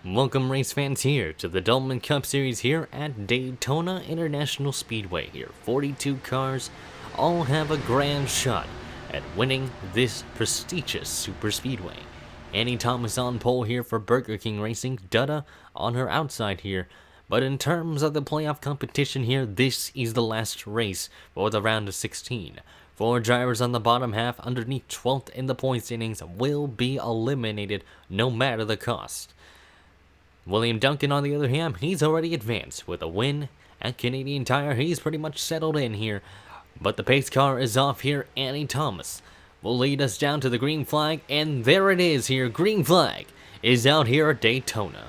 Welcome race fans here to the Doublemint Cup Series here at Daytona International Speedway here. 42 cars all have a grand shot at winning this prestigious super speedway. Annie Thomas on pole here for Burger King Racing, Dutta on her outside here. But in terms of the playoff competition here, this is the last race for the round of 16. 4 drivers on the bottom half underneath 12th in the points standings will be eliminated no matter the cost. William Duncan, on the other hand, he's already advanced with a win at Canadian Tire. He's pretty much settled in here, but the pace car is off here. Annie Thomas will lead us down to the green flag, and there it is here. Green flag is out here at Daytona.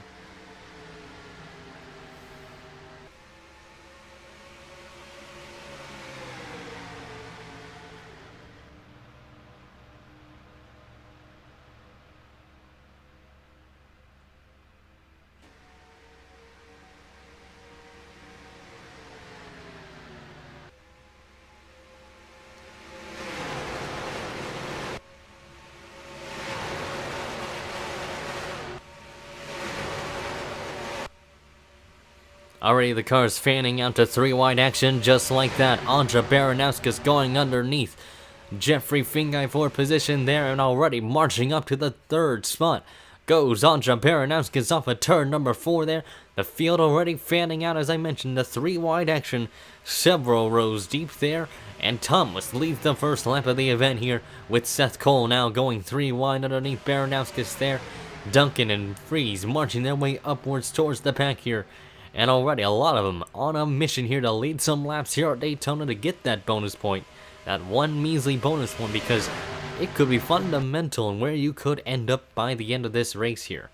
Already the car's fanning out to 3 wide action just like that. Andra Baranowski's going underneath Jeffrey Fingai for position there, and already marching up to the 3rd spot goes Andra Baranowski's off of turn number 4 there. The field already fanning out, as I mentioned, the 3 wide action several rows deep there, and Thomas leads the first lap of the event here with Seth Cole now going 3 wide underneath Baranowski's there. Duncan and Freeze marching their way upwards towards the pack here. And already a lot of them on a mission here to lead some laps here at Daytona to get that bonus point. That one measly bonus point, because it could be fundamental in where you could end up by the end of this race here.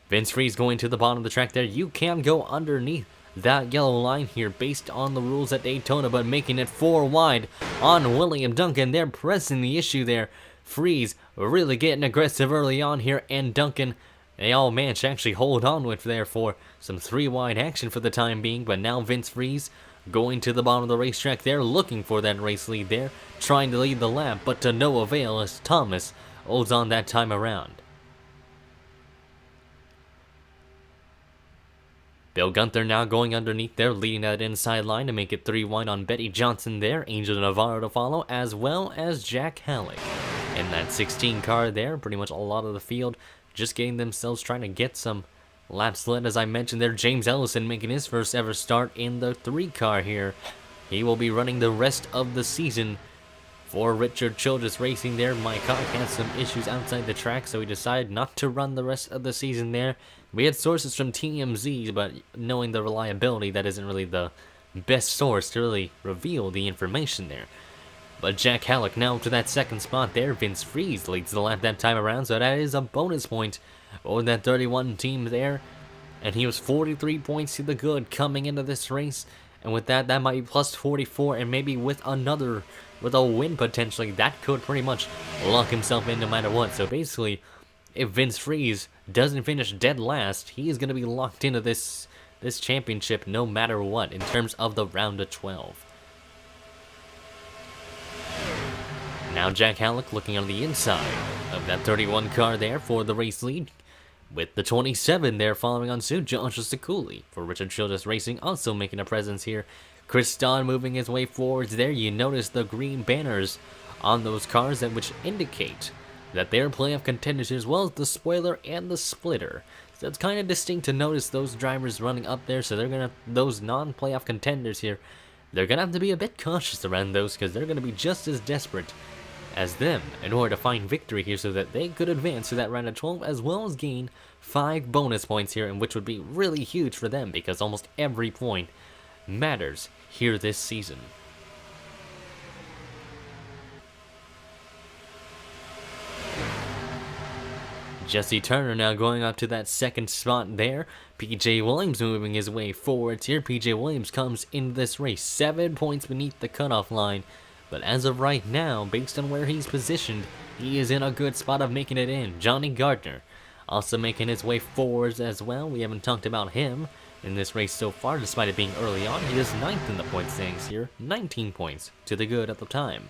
Vince Freeze going to the bottom of the track there. You can go underneath that yellow line here based on the rules at Daytona, but making it 4 wide on William Duncan. They're pressing the issue there. Freeze really getting aggressive early on here, and Duncan, they all managed to actually hold on with there for some 3 wide action for the time being, but now Vince Freeze going to the bottom of the racetrack there, looking for that race lead there, trying to lead the lap, but to no avail as Thomas holds on that time around. Bill Gunther now going underneath there, leading that inside line to make it 3 wide on Betty Johnson there, Angel Navarro to follow, as well as Jack Halleck. In that 16 car there, pretty much a lot of the field just getting themselves trying to get some laps led. As I mentioned there, James Ellison making his first ever start in the 3 car here. He will be running the rest of the season for Richard Childress Racing there. Mike Hawk had some issues outside the track, so he decided not to run the rest of the season there. We had sources from TMZ, but knowing the reliability, that isn't really the best source to really reveal the information there. But Jack Halleck now to that 2nd spot there. Vince Freeze leads the lap that time around, so that is a bonus point over that 31 team there. And he was 43 points to the good coming into this race. And with that, that might be plus 44, and maybe with a win potentially, that could pretty much lock himself in no matter what. So basically, if Vince Freeze doesn't finish dead last, he is going to be locked into this championship no matter what in terms of the round of 12. Now Jack Halleck looking on the inside of that 31 car there for the race lead, with the 27 there following on suit. Joshua Sekuli for Richard Childress Racing also making a presence here. Chris Don moving his way forwards there. You notice the green banners on those cars which indicate that they're playoff contenders, as well as the spoiler and the splitter. So it's kind of distinct to notice those drivers running up there. So those non-playoff contenders here, they're gonna have to be a bit cautious around those, because they're gonna be just as desperate as them in order to find victory here, so that they could advance to that round of 12, as well as gain 5 bonus points here, and which would be really huge for them, because almost every point matters here this season. Jesse Turner now going up to that 2nd spot there. PJ Williams moving his way forwards here. PJ Williams comes into this race 7 points beneath the cutoff line. But as of right now, based on where he's positioned, he is in a good spot of making it in. Johnny Gardner also making his way forwards as well. We haven't talked about him in this race so far, despite it being early on. He is 9th in the point standings here, 19 points to the good at the time.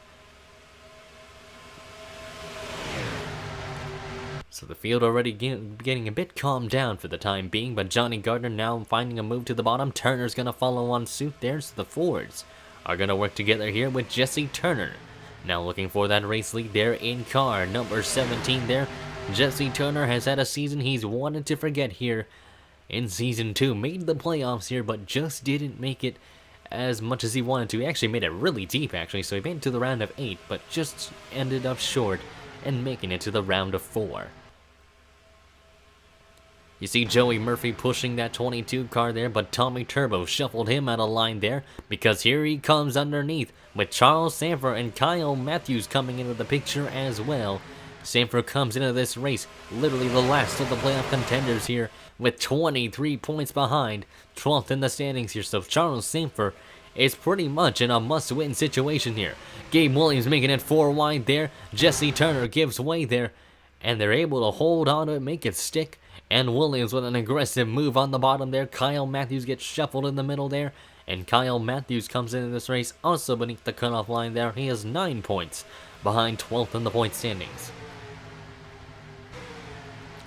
So the field already getting a bit calmed down for the time being, but Johnny Gardner now finding a move to the bottom. Turner's going to follow on suit there, so the Fords are going to work together here with Jesse Turner. Now looking for that race lead there in car number 17 there. Jesse Turner has had a season he's wanted to forget here in Season 2. Made the playoffs here, but just didn't make it as much as he wanted to. He actually made it really deep, actually, so he made it to the round of 8, but just ended up short and making it to the round of 4. You see Joey Murphy pushing that 22 car there, but Tommy Turbo shuffled him out of line there because here he comes underneath with Charles Sanford and Kyle Matthews coming into the picture as well. Sanford comes into this race, literally the last of the playoff contenders here, with 23 points behind, 12th in the standings here. So Charles Sanford is pretty much in a must-win situation here. Gabe Williams making it 4 wide there. Jesse Turner gives way there, and they're able to hold on to it, make it stick. And Williams with an aggressive move on the bottom there. Kyle Matthews gets shuffled in the middle there. And Kyle Matthews comes into this race also beneath the cutoff line there. He has 9 points behind 12th in the point standings.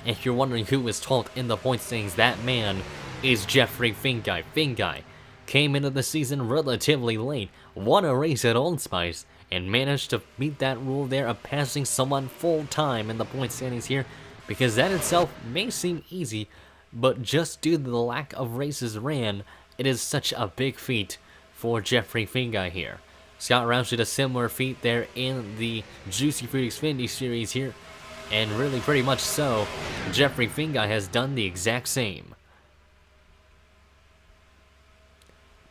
If you're wondering who is 12th in the point standings, that man is Jeffrey Finguy. Finguy came into the season relatively late, won a race at Old Spice, and managed to meet that rule there of passing someone full time in the point standings here. Because that itself may seem easy, but just due to the lack of races ran, it is such a big feat for Jeffrey Finguy here. Scott Roush did a similar feat there in the Juicy Fruit Xfinity Series here, and really pretty much so, Jeffrey Finguy has done the exact same.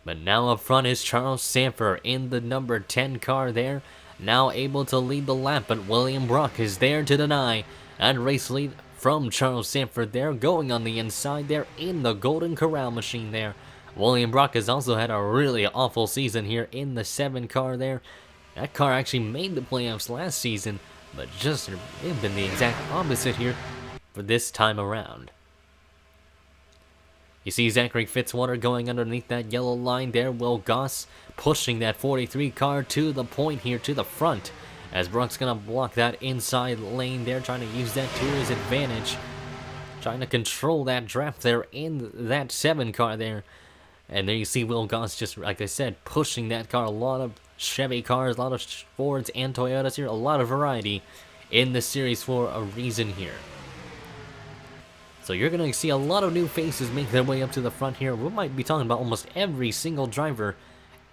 But now up front is Charles Sanford in the number 10 car there, now able to lead the lap, but William Brock is there to deny. And race lead from Charles Sanford there, going on the inside there in the Golden Corral machine there. William Brock has also had a really awful season here in the 7 car there. That car actually made the playoffs last season, but just it's been the exact opposite here for this time around. You see Zachary Fitzwater going underneath that yellow line there. Will Goss pushing that 43 car to the point here, to the front. As Brock's going to block that inside lane there, trying to use that to his advantage. Trying to control that draft there in that 7 car there. And there you see Will Goss just, like I said, pushing that car. A lot of Chevy cars, a lot of Fords and Toyotas here. A lot of variety in the series for a reason here. So you're going to see a lot of new faces make their way up to the front here. We might be talking about almost every single driver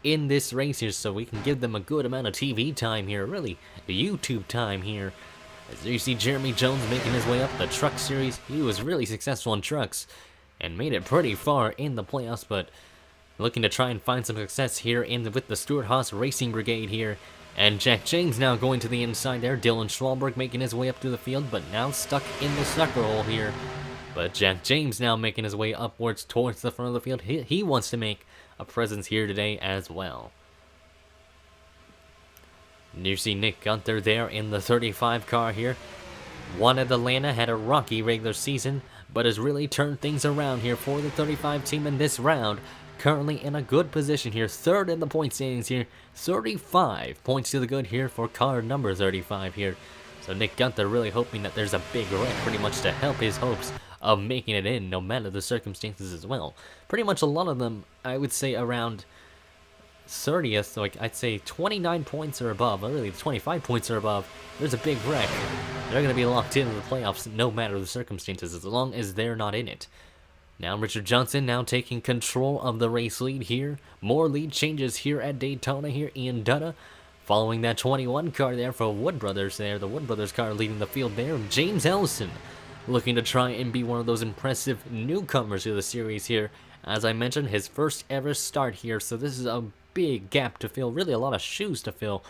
in this race here, so we can give them a good amount of TV time here, really YouTube time here. As you see Jeremy Jones making his way up the truck series. He was really successful in trucks and made it pretty far in the playoffs, but looking to try and find some success here with the Stuart Haas Racing Brigade here. And Jack James now going to the inside there. Dylan Schwalberg making his way up to the field, but now stuck in the sucker hole here. But Jack James now making his way upwards towards the front of the field. He wants to make a presence here today as well. And you see Nick Gunther there in the 35 car here. Won at Atlanta, had a rocky regular season, but has really turned things around here for the 35 team in this round. Currently in a good position here, 3rd in the point standings here. 35 points to the good here for car number 35 here. So Nick Gunther really hoping that there's a big wreck pretty much to help his hopes of making it in, no matter the circumstances as well. Pretty much a lot of them, I would say around 30th, like I'd say 29 points or above, or really 25 points or above, there's a big wreck. They're going to be locked into the playoffs no matter the circumstances, as long as they're not in it. Now Richard Johnson now taking control of the race lead here. More lead changes here at Daytona here. Ian Dutta following that 21 car there for Wood Brothers there. The Wood Brothers car leading the field there. James Ellison looking to try and be one of those impressive newcomers to the series here. As I mentioned, his first ever start here, so this is a big gap to fill, really a lot of shoes to fill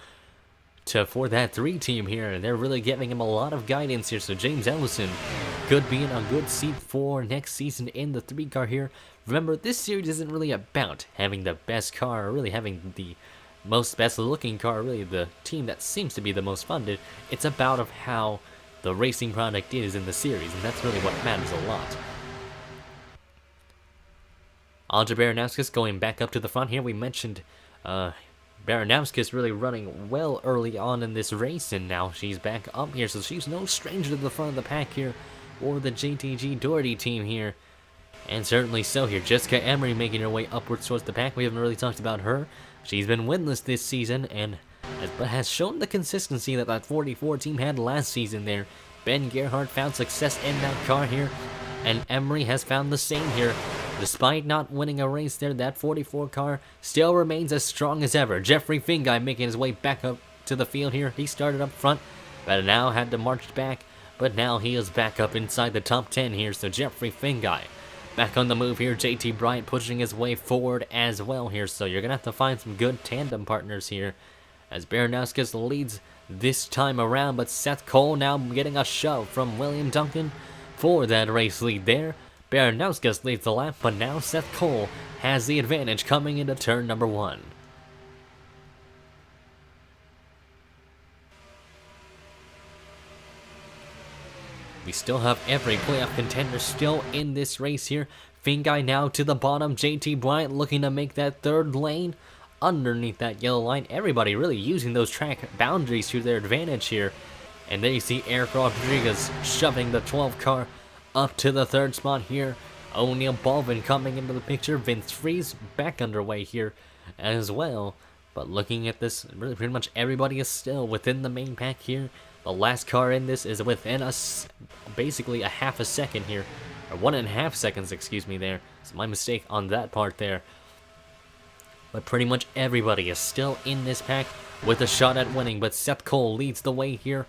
for that 3 team here, and they're really giving him a lot of guidance here. So James Ellison could be in a good seat for next season in the 3 car here. Remember, this series isn't really about having the best car, or really having the best looking car, really the team that seems to be the most funded. It's about of how the racing product is in the series, and that's really what matters a lot. Andre Baranowskis going back up to the front here. We mentioned Baranowska is really running well early on in this race, and now she's back up here, so she's no stranger to the front of the pack here for the JTG Doherty team here. And certainly so here. Jessica Emery making her way upwards towards the pack. We haven't really talked about her. She's been winless this season, and but has shown the consistency that 44 team had last season there. Ben Gerhardt found success in that car here, and Emery has found the same here. Despite not winning a race there, that 44 car still remains as strong as ever. Jeffrey Fingai making his way back up to the field here. He started up front, but now had to march back. But now he is back up inside the top 10 here, so Jeffrey Fingai back on the move here. JT Bryant pushing his way forward as well here, so you're going to have to find some good tandem partners here as Baranowska leads this time around, but Seth Cole now getting a shove from William Duncan for that race lead there. Baranowska leads the lap, but now Seth Cole has the advantage coming into turn number 1. We still have every playoff contender still in this race here. Fingai now to the bottom. JT Bryant looking to make that third lane underneath that yellow line. Everybody really using those track boundaries to their advantage here. And there you see Eric Rodriguez shoving the 12 car up to the third spot here. O'Neal Baldwin coming into the picture. Vince Freeze back underway here as well. But looking at this, really pretty much everybody is still within the main pack here. The last car in this is within us, basically a half a second here. Or 1.5 seconds, excuse me there. It's my mistake on that part there. But pretty much everybody is still in this pack with a shot at winning. But Seth Cole leads the way here.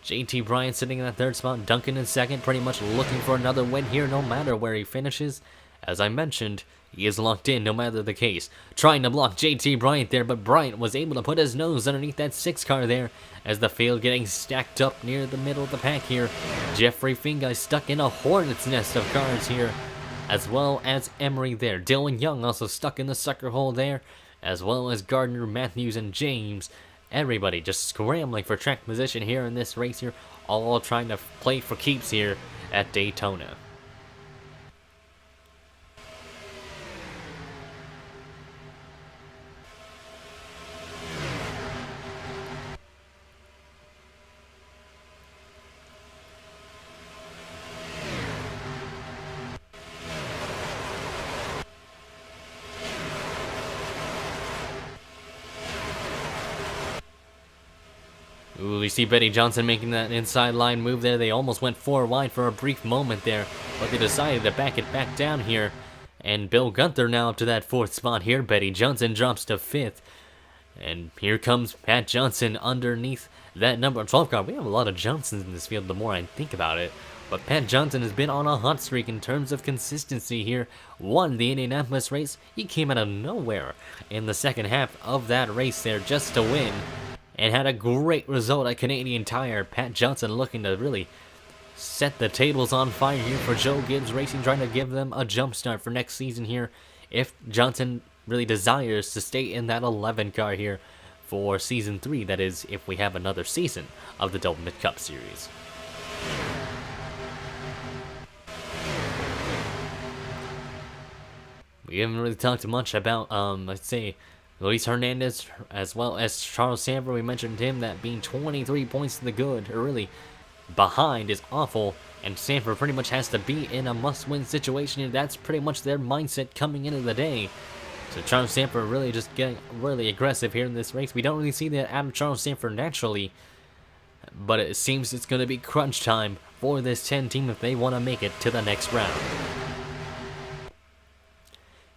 JT Bryant sitting in that third spot. Duncan in second, pretty much looking for another win here no matter where he finishes. As I mentioned, he is locked in no matter the case. Trying to block JT Bryant there, but Bryant was able to put his nose underneath that 6 car there as the field getting stacked up near the middle of the pack here. Jeffrey Fingai stuck in a hornet's nest of cars here, as well as Emery there. Dylan Young also stuck in the sucker hole there, as well as Gardner, Matthews, and James. Everybody just scrambling for track position here in this race here, all trying to play for keeps here at Daytona. Ooh, you see Betty Johnson making that inside line move there. They almost went 4 wide for a brief moment there, but they decided to back it back down here. And Bill Gunther now up to that 4th spot here. Betty Johnson drops to 5th. And here comes Pat Johnson underneath that number 12 car. We have a lot of Johnsons in this field the more I think about it. But Pat Johnson has been on a hot streak in terms of consistency here. Won the Indianapolis race. He came out of nowhere in the second half of that race there just to win. And had a great result at Canadian Tire. Pat Johnson looking to really set the tables on fire here for Joe Gibbs Racing, trying to give them a jump start for next season here. If Johnson really desires to stay in that 11 car here for Season 3, that is, if we have another season of the Doublemint Cup Series. We haven't really talked much about, let's say, Luis Hernandez, as well as Charles Sanford. We mentioned him, that being 23 points to the good, or really behind, is awful. And Sanford pretty much has to be in a must-win situation here. That's pretty much their mindset coming into the day. So Charles Sanford really just getting really aggressive here in this race. We don't really see that out of Charles Sanford naturally, but it seems it's going to be crunch time for this 10 team if they want to make it to the next round.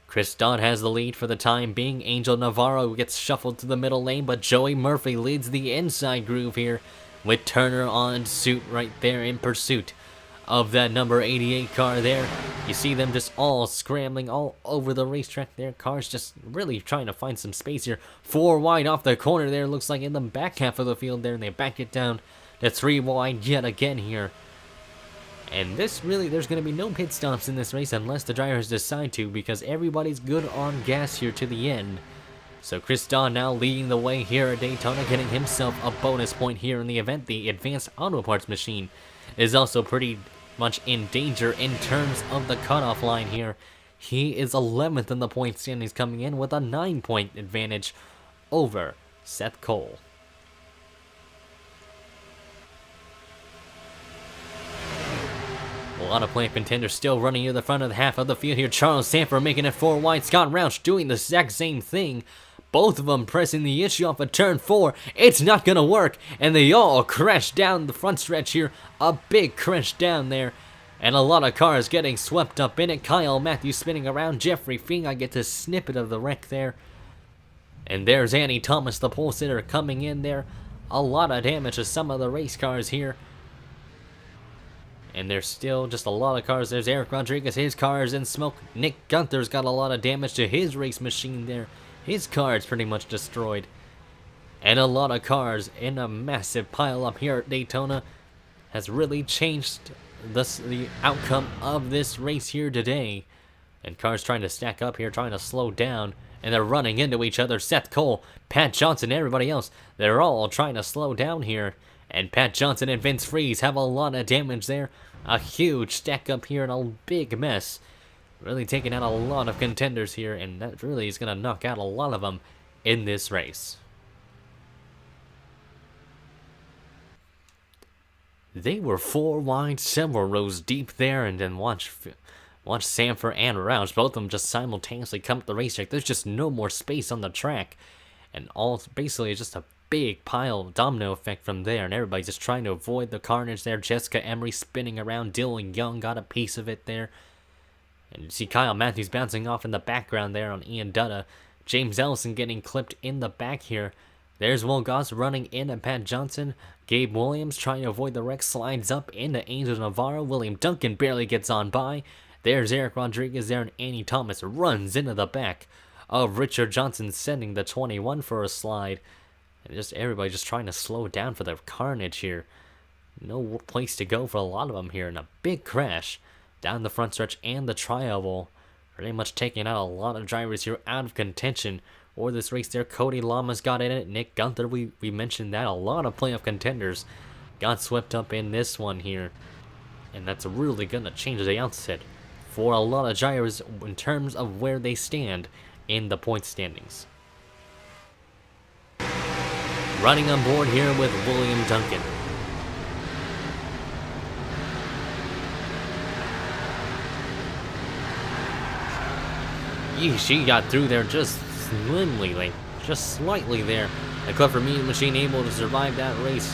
Chris Dodd has the lead for the time being. Angel Navarro gets shuffled to the middle lane, but Joey Murphy leads the inside groove here with Turner on suit right there in pursuit of that number 88 car there. You see them just all scrambling all over the racetrack there. Cars just really trying to find some space here. 4 wide off the corner there, looks like in the back half of the field there, and they back it down to 3 wide yet again here. And this really, there's going to be no pit stops in this race unless the drivers decide to, because everybody's good on gas here to the end. So Chris Dodd now leading the way here at Daytona, getting himself a bonus point here in the event. The advanced auto parts machine is also pretty much in danger in terms of the cutoff line here. He is 11th in the point standings, coming in with a 9-point advantage over Seth Cole. A lot of playoff contenders still running near the front of the half of the field here. Charles Sanford making it 4 wide. Scott Roush doing the exact same thing. Both of them pressing the issue off of turn 4. It's not going to work. And they all crash down the front stretch here. A big crash down there. And a lot of cars getting swept up in it. Kyle Matthews spinning around. Jeffrey Fingai gets a snippet of the wreck there. And there's Annie Thomas, the pole sitter, coming in there. A lot of damage to some of the race cars here. And there's still just a lot of cars. There's Eric Rodriguez. His car is in smoke. Nick Gunther's got a lot of damage to his race machine there. His car is pretty much destroyed. And a lot of cars in a massive pile up here at Daytona has really changed the outcome of this race here today. And cars trying to stack up here, trying to slow down. And they're running into each other. Seth Cole, Pat Johnson, everybody else. They're all trying to slow down here. And Pat Johnson and Vince Freeze have a lot of damage there. A huge stack up here and a big mess. Really taking out a lot of contenders here. And that really is going to knock out a lot of them in this race. They were 4 wide, several rows deep there. And then watch Sanford and Roush. Both of them just simultaneously come up the racetrack. There's just no more space on the track. And all basically just a big pile domino effect from there, and everybody's just trying to avoid the carnage there. Jessica Emery spinning around. Dylan Young got a piece of it there. And you see Kyle Matthews bouncing off in the background there on Ian Dutta. James Ellison getting clipped in the back here. There's Will Goss running in at Pat Johnson. Gabe Williams trying to avoid the wreck, slides up into Angel Navarro. William Duncan barely gets on by. There's Eric Rodriguez there, and Annie Thomas runs into the back of Richard Johnson, sending the 21 for a slide. And just everybody just trying to slow down for the carnage here. No place to go for a lot of them here. And a big crash down the front stretch and the tri-oval. Pretty much taking out a lot of drivers here out of contention for this race there. Cody Lamas got in it. Nick Gunther, we mentioned that. A lot of playoff contenders got swept up in this one here. And that's really going to change the outset for a lot of drivers in terms of where they stand in the point standings. Running on board here with William Duncan. She got through there just slimly, just slightly there. The Clever Meat Machine able to survive that race.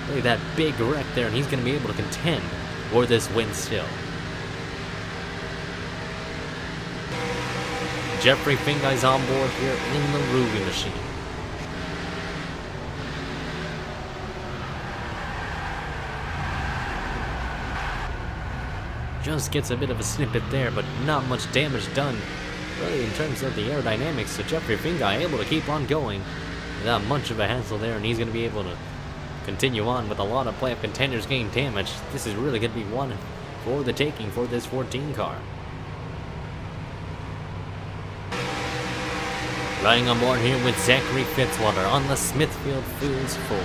Look at that big wreck there, and he's going to be able to contend for this win still. Jeffrey Fingai's on board here in the Ruby Machine. Just gets a bit of a snippet there, but not much damage done, really, in terms of the aerodynamics. So Jeffrey Fingai able to keep on going without much of a hassle there, and he's going to be able to continue on with a lot of playoff contenders getting damage. This is really going to be one for the taking for this 14 car. Riding on board here with Zachary Fitzwater on the Smithfield Foods 4.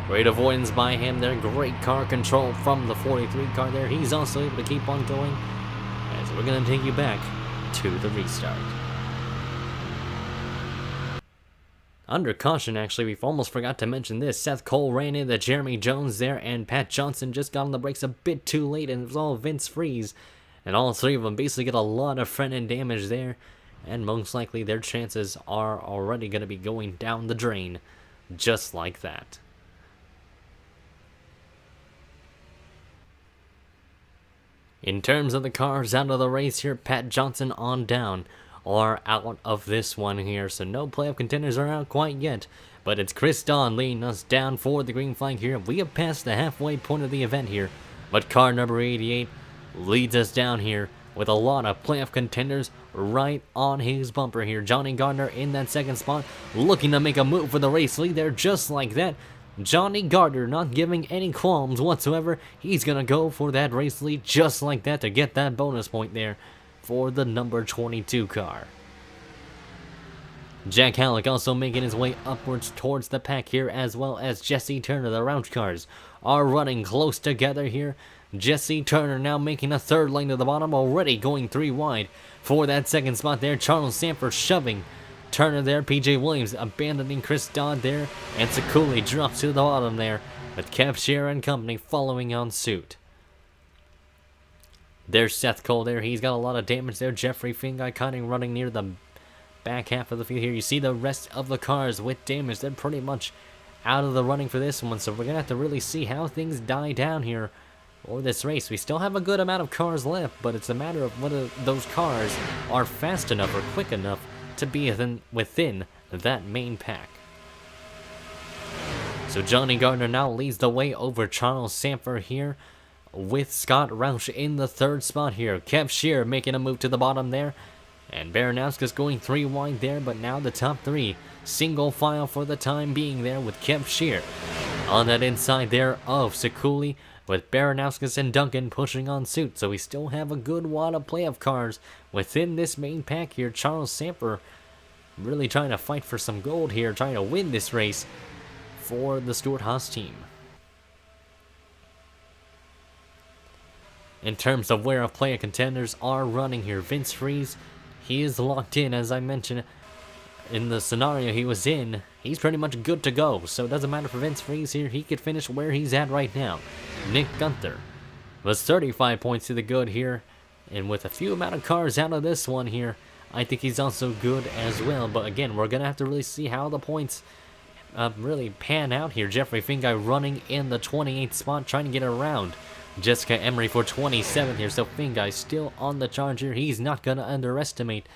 Great avoidance by him there. Great car control from the 43 car there. He's also able to keep on going as we're going to take you back to the restart. Under caution, actually, we've almost forgot to mention this. Seth Cole ran into Jeremy Jones there, and Pat Johnson just got on the brakes a bit too late, and it was all Vince Freeze. And all three of them basically get a lot of front-end damage there, and most likely their chances are already going to be going down the drain, just like that. In terms of the cars out of the race here, Pat Johnson on down are out of this one here, so no playoff contenders are out quite yet, but it's Chris Don leading us down for the green flag here. We have passed the halfway point of the event here, but car number 88 leads us down here with a lot of playoff contenders right on his bumper here. Johnny Gardner in that second spot, looking to make a move for the race lead there, just like that. Johnny Gardner not giving any qualms whatsoever. He's going to go for that race lead just like that to get that bonus point there for the number 22 car. Jack Halleck also making his way upwards towards the pack here, as well as Jesse Turner. The Roush cars are running close together here. Jesse Turner now making a third lane to the bottom, already going 3 wide for that second spot there. Charles Sanford shoving Turner there. PJ Williams abandoning Chris Dodd there, and Sekuli drops to the bottom there, with Kev Shearer and company following on suit. There's Seth Cole there. He's got a lot of damage there. Jeffrey Fingai kind of running near the back half of the field here. You see the rest of the cars with damage. They're pretty much out of the running for this one, so we're going to have to really see how things die down here for this race. We still have a good amount of cars left, but it's a matter of whether those cars are fast enough or quick enough to be within that main pack. So Johnny Gardner now leads the way over Charles Sanford here, with Scott Roush in the third spot here. Kev Shearer making a move to the bottom there, and Baranowski's going 3 wide there, but now the top 3 single file for the time being there, with Kev Shearer on that inside there of Sekuli, with Baranowskis and Duncan pushing on suit. So we still have a good wad of playoff cars within this main pack here. Charles Sanford really trying to fight for some gold here, trying to win this race for the Stewart-Haas team. In terms of where our player contenders are running here, Vince Freeze, he is locked in, as I mentioned. In the scenario he was in, he's pretty much good to go, so it doesn't matter for Vince Freeze here. He could finish where he's at right now. Nick Gunther was 35 points to the good here, and with a few amount of cars out of this one here, I think he's also good as well. But again, we're going to have to really see how the points really pan out here. Jeffrey Fingai running in the 28th spot, trying to get around Jessica Emery for 27th here. So Fingai still on the charge here. He's not going to underestimate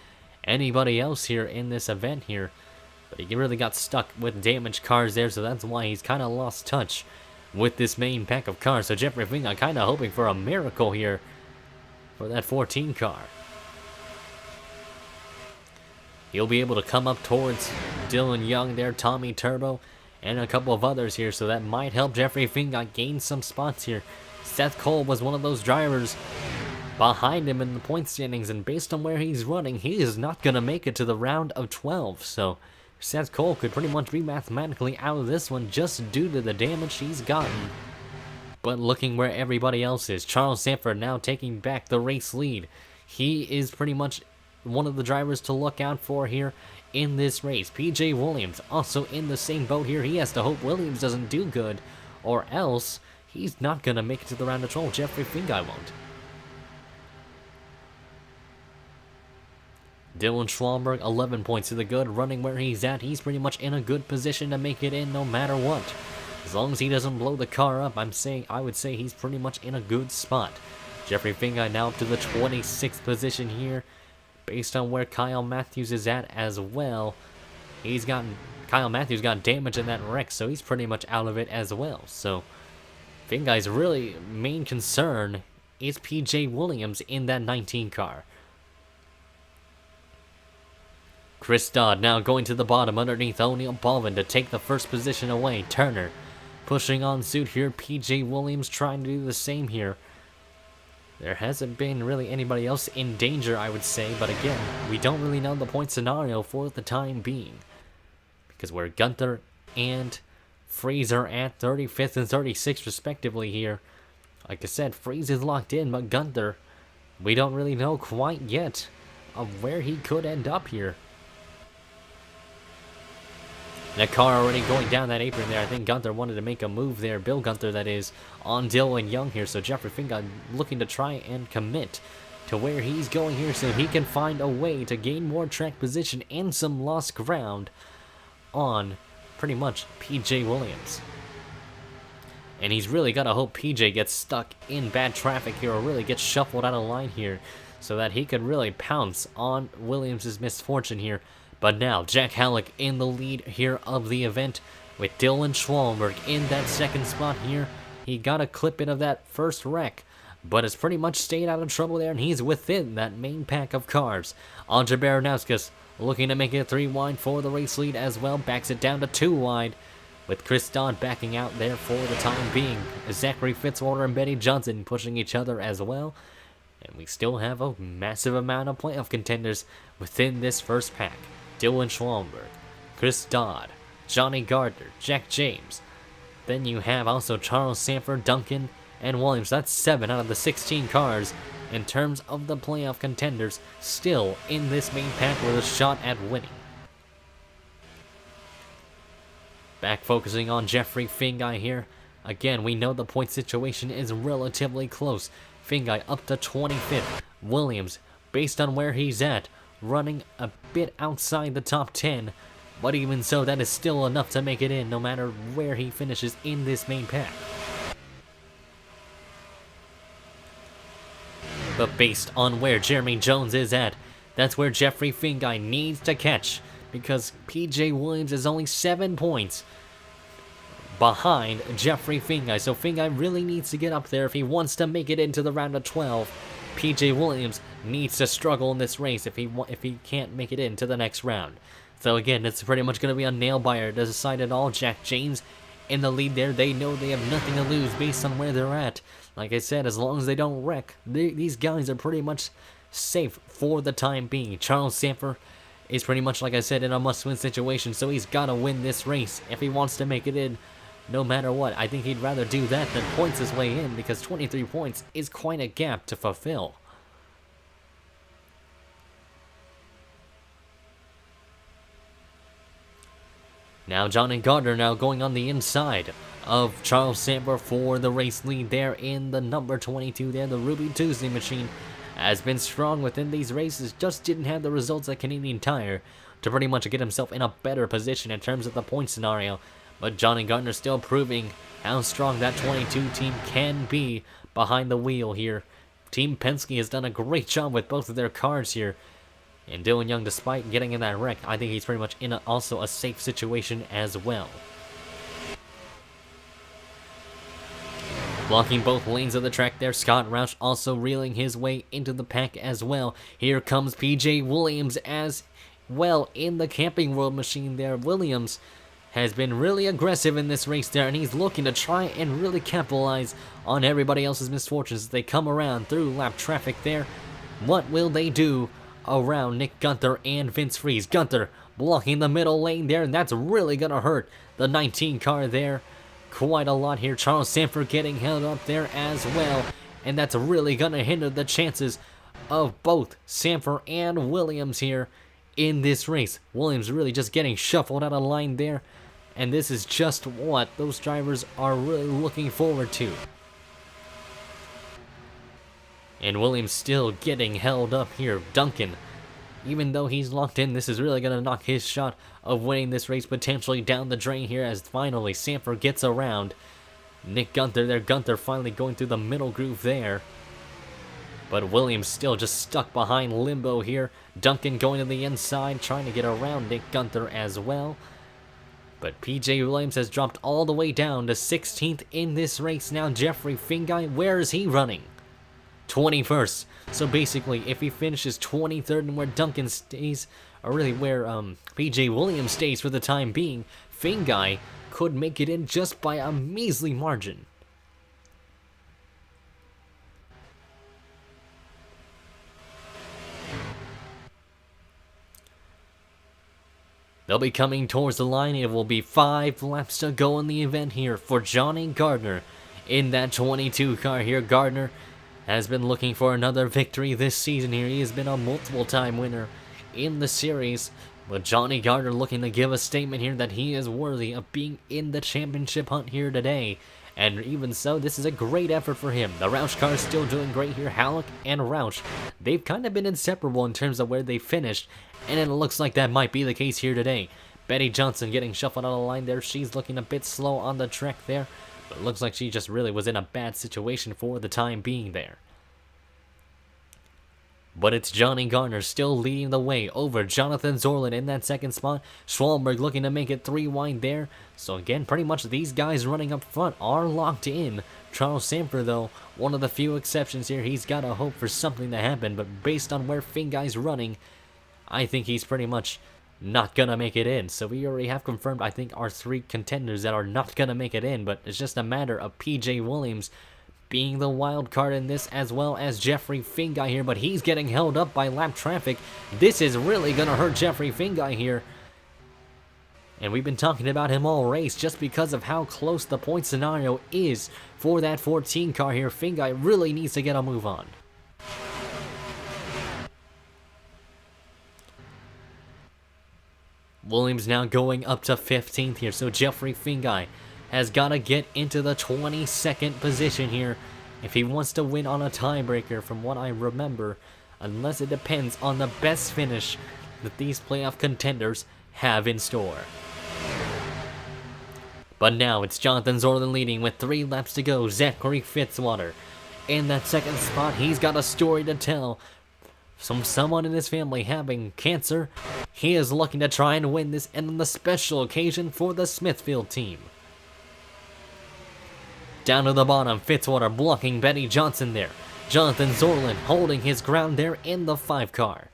anybody else here in this event here. But he really got stuck with damaged cars there, so that's why he's kind of lost touch with this main pack of cars. So Jeffrey Fingai kind of hoping for a miracle here for that 14 car. He'll be able to come up towards Dylan Young there, Tommy Turbo, and a couple of others here, so that might help Jeffrey Fingai gain some spots here. Seth Cole was one of those drivers behind him in the point standings, and based on where he's running, he is not going to make it to the round of 12. So Seth Cole could pretty much be mathematically out of this one just due to the damage he's gotten. But looking where everybody else is, Charles Sanford now taking back the race lead. He is pretty much one of the drivers to look out for here in this race. PJ Williams also in the same boat here. He has to hope Williams doesn't do good, or else he's not going to make it to the round of 12. Jeffrey Fingai won't. Dylan Schwalberg, 11 points to the good, running where he's at. He's pretty much in a good position to make it in no matter what. As long as he doesn't blow the car up, I would say he's pretty much in a good spot. Jeffrey Fingai now up to the 26th position here. Based on where Kyle Matthews is at as well, Kyle Matthews got damage in that wreck, so he's pretty much out of it as well. So Fingai's really main concern is PJ Williams in that 19 car. Chris Dodd now going to the bottom underneath O'Neal Baldwin to take the first position away. Turner pushing on suit here. PJ Williams trying to do the same here. There hasn't been really anybody else in danger, I would say, but again, we don't really know the point scenario for the time being, because where Gunther and Freeze are at 35th and 36th respectively here. Like I said, Freeze is locked in, but Gunther, we don't really know quite yet of where he could end up here. That car already going down that apron there. I think Gunther wanted to make a move there. Bill Gunther, that is, on Dylan Young here. So Jeffrey Fingai looking to try and commit to where he's going here so he can find a way to gain more track position and some lost ground on pretty much PJ Williams. And he's really got to hope PJ gets stuck in bad traffic here or really gets shuffled out of line here so that he could really pounce on Williams' misfortune here. But now, Jack Halleck in the lead here of the event with Dylan Schwalberg in that second spot here. He got a clip in of that first wreck, but has pretty much stayed out of trouble there, and he's within that main pack of cars. Andre Baranowskis looking to make it 3 wide for the race lead as well. Backs it down to 2 wide with Chris Dodd backing out there for the time being. Zachary Fitzwater and Benny Johnson pushing each other as well. And we still have a massive amount of playoff contenders within this first pack. Dylan Schwalmberg, Chris Dodd, Johnny Gardner, Jack James. Then you have also Charles Sanford, Duncan, and Williams. That's 7 out of the 16 cars in terms of the playoff contenders still in this main pack with a shot at winning. Back focusing on Jeffrey Fingai here. Again, we know the point situation is relatively close. Fingai up to 25th. Williams, based on where he's at, running a bit outside the top 10. But even so, that is still enough to make it in no matter where he finishes in this main pack. But based on where Jeremy Jones is at, that's where Jeffrey Fingai needs to catch, because PJ Williams is only 7 points behind Jeffrey Fingai. So Fingai really needs to get up there if he wants to make it into the round of 12. PJ Williams needs to struggle in this race if he can't make it into the next round. So again, it's pretty much going to be a nail-biter to decide it all. Jack James in the lead there. They know they have nothing to lose based on where they're at. Like I said, as long as they don't wreck, these guys are pretty much safe for the time being. Charles Sanford is pretty much, like I said, in a must-win situation, so he's got to win this race if he wants to make it in no matter what. I think he'd rather do that than points his way in, because 23 points is quite a gap to fulfill. Now Johnny Gardner now going on the inside of Charles Sanford for the race lead there in the number 22 there. The Ruby Tuesday machine has been strong within these races, just didn't have the results at Canadian Tire to pretty much get himself in a better position in terms of the point scenario. But Johnny Gardner still proving how strong that 22 team can be behind the wheel here. Team Penske has done a great job with both of their cars here. And Dylan Young, despite getting in that wreck, I think he's pretty much in also a safe situation as well. Blocking both lanes of the track there, Scott Roush also reeling his way into the pack as well. Here comes PJ Williams as well in the Camping World machine there. Williams has been really aggressive in this race there, and he's looking to try and really capitalize on everybody else's misfortunes as they come around through lap traffic there. What will they do around Nick Gunther and Vince Freeze? Gunther blocking the middle lane there, and that's really gonna hurt the 19 car there quite a lot here. Charles Sanford getting held up there as well, and that's really gonna hinder the chances of both Sanford and Williams here in this race. Williams really just getting shuffled out of line there, and this is just what those drivers are really looking forward to. And Williams still getting held up here. Duncan, even though he's locked in, this is really going to knock his shot of winning this race potentially down the drain here, as finally Sanford gets around Nick Gunther there. Gunther finally going through the middle groove there. But Williams still just stuck behind limbo here. Duncan going to the inside, trying to get around Nick Gunther as well. But PJ Williams has dropped all the way down to 16th in this race now. Jeffrey Fingai, where is he running? 21st. So basically, if he finishes 23rd and where Duncan stays, or really where PJ Williams stays for the time being, Fingai could make it in just by a measly margin. They'll be coming towards the line. It will be 5 laps to go in the event here for Johnny Gardner in that 22 car here. Gardner has been looking for another victory this season here. He has been a multiple-time winner in the series. But Johnny Gardner looking to give a statement here that he is worthy of being in the championship hunt here today. And even so, this is a great effort for him. The Roush car is still doing great here. Halleck and Roush, they've kind of been inseparable in terms of where they finished. And it looks like that might be the case here today. Betty Johnson getting shuffled on the line there. She's looking a bit slow on the track there. But it looks like she just really was in a bad situation for the time being there. But it's Johnny Gardner still leading the way over Jonathan Zorlin in that second spot. Schwalmberg looking to make it 3 wide there. So again, pretty much these guys running up front are locked in. Charles Sanford, though, one of the few exceptions here. He's got to hope for something to happen. But based on where Fingai's running, I think he's pretty much not going to make it in. So we already have confirmed, I think, our 3 contenders that are not going to make it in. But it's just a matter of PJ Williams being the wild card in this, as well as Jeffrey Fingai here, but he's getting held up by lap traffic. This is really going to hurt Jeffrey Fingai here. And we've been talking about him all race just because of how close the point scenario is for that 14 car here. Fingai really needs to get a move on. Williams now going up to 15th here, so Jeffrey Fingai has got to get into the 22nd position here if he wants to win on a tiebreaker, from what I remember, unless it depends on the best finish that these playoff contenders have in store. But now it's Jonathan Zorlin leading with 3 laps to go. Zachary Fitzwater in that second spot. He's got a story to tell. Someone in his family having cancer. He is looking to try and win this, and on the special occasion for the Smithfield team. Down to the bottom, Fitzwater blocking Betty Johnson there. Jonathan Zorlin holding his ground there in the 5 car.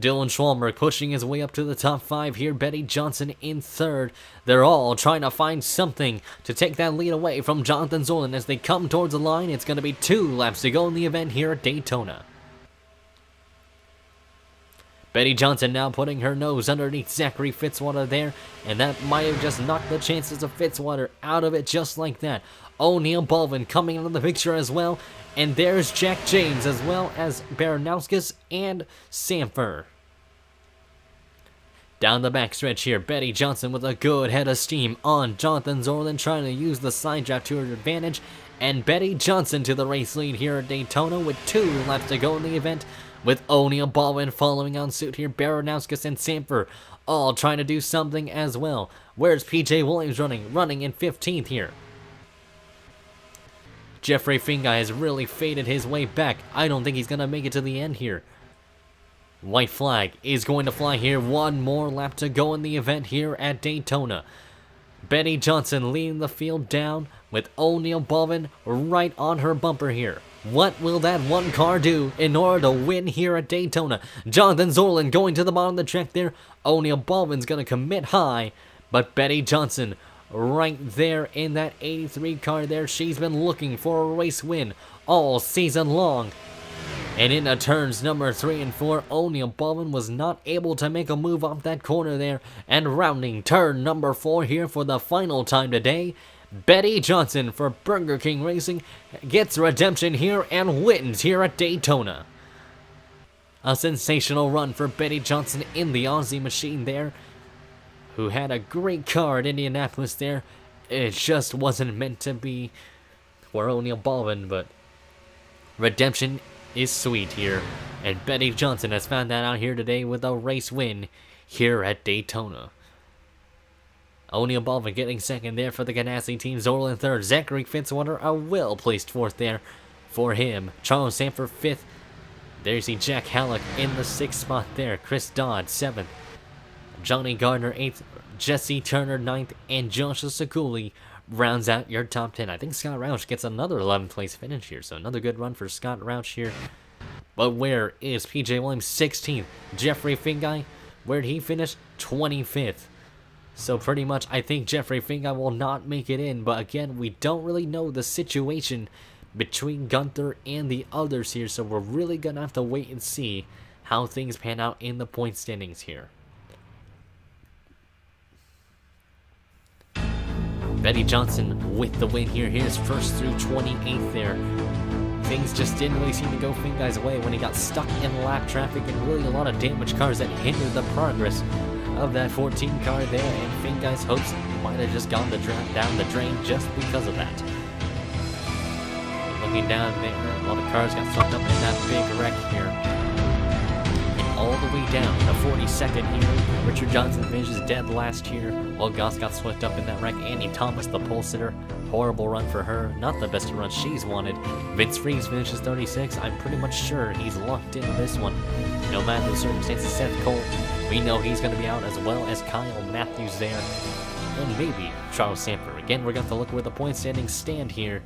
Dylan Schwalmer pushing his way up to the top 5 here. Betty Johnson in 3rd. They're all trying to find something to take that lead away from Jonathan Zorlin as they come towards the line. It's going to be 2 laps to go in the event here at Daytona. Betty Johnson now putting her nose underneath Zachary Fitzwater there, and that might have just knocked the chances of Fitzwater out of it just like that. O'Neal Baldwin coming into the picture as well, and there's Jack James as well as Baranowskis and Sanford. Down the backstretch here, Betty Johnson with a good head of steam on Jonathan Zorlin, trying to use the side draft to her advantage, and Betty Johnson to the race lead here at Daytona with 2 laps to go in the event, with O'Neal Baldwin following on suit here. Baranowskis and Sanford all trying to do something as well. Where's PJ Williams running in 15th here? Jeffrey Fingai has really faded his way back. I don't think he's going to make it to the end here. White flag is going to fly here. 1 more lap to go in the event here at Daytona. Betty Johnson leading the field down with O'Neal Baldwin right on her bumper here. What will that 1 car do in order to win here at Daytona? Jonathan Zorlin going to the bottom of the track there. O'Neal Baldwin's going to commit high, but Betty Johnson right there in that 83 car there. She's been looking for a race win all season long. And into turns number 3 and 4, O'Neal Baldwin was not able to make a move off that corner there. And rounding turn number 4 here for the final time today, Betty Johnson for Burger King Racing gets redemption here and wins here at Daytona. A sensational run for Betty Johnson in the Aussie machine there, who had a great car at Indianapolis there. It just wasn't meant to be for O'Neal Baldwin, but redemption is sweet here, and Betty Johnson has found that out here today with a race win here at Daytona. O'Neal Baldwin getting 2nd there for the Ganassi team. Zorlin 3rd. Zachary Fitzwater a well-placed 4th there for him. Charles Sanford 5th. There you see Jack Halleck in the 6th spot there. Chris Dodd 7th. Johnny Gardner 8th. Jesse Turner 9th. And Joshua Sekuli rounds out your top 10. I think Scott Roush gets another 11th place finish here, so another good run for Scott Roush here. But where is PJ Williams? 16th. Jeffrey Fingai, where did he finish? 25th. So pretty much I think Jeffrey Fingai will not make it in, but again, we don't really know the situation between Gunther and the others here, so we're really gonna have to wait and see how things pan out in the point standings here. Betty Johnson with the win here. Here's 1st through 28th there. Things just didn't really seem to go Fingai's way when he got stuck in lap traffic and really a lot of damaged cars that hindered the progress of that 14 car there, and Fingai's hopes might have just gone down the drain just because of that. Looking down there, a lot of cars got swept up in that big wreck here. And all the way down to 42nd here, Richard Johnson finishes dead last here, while Goss got swept up in that wreck. Annie Thomas, the pole sitter, horrible run for her, not the best run she's wanted. Vince Freeze finishes 36. I'm pretty much sure he's locked into this one. No matter the circumstances, Seth Cole, we know he's going to be out, as well as Kyle Matthews there, and maybe Charles Sanford. Again, we're going to have to look where the point standings stand here.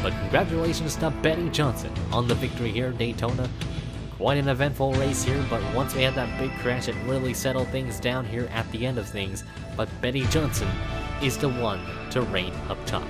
But congratulations to Betty Johnson on the victory here at Daytona. Quite an eventful race here, but once we had that big crash, it really settled things down here at the end of things. But Betty Johnson is the one to reign up top.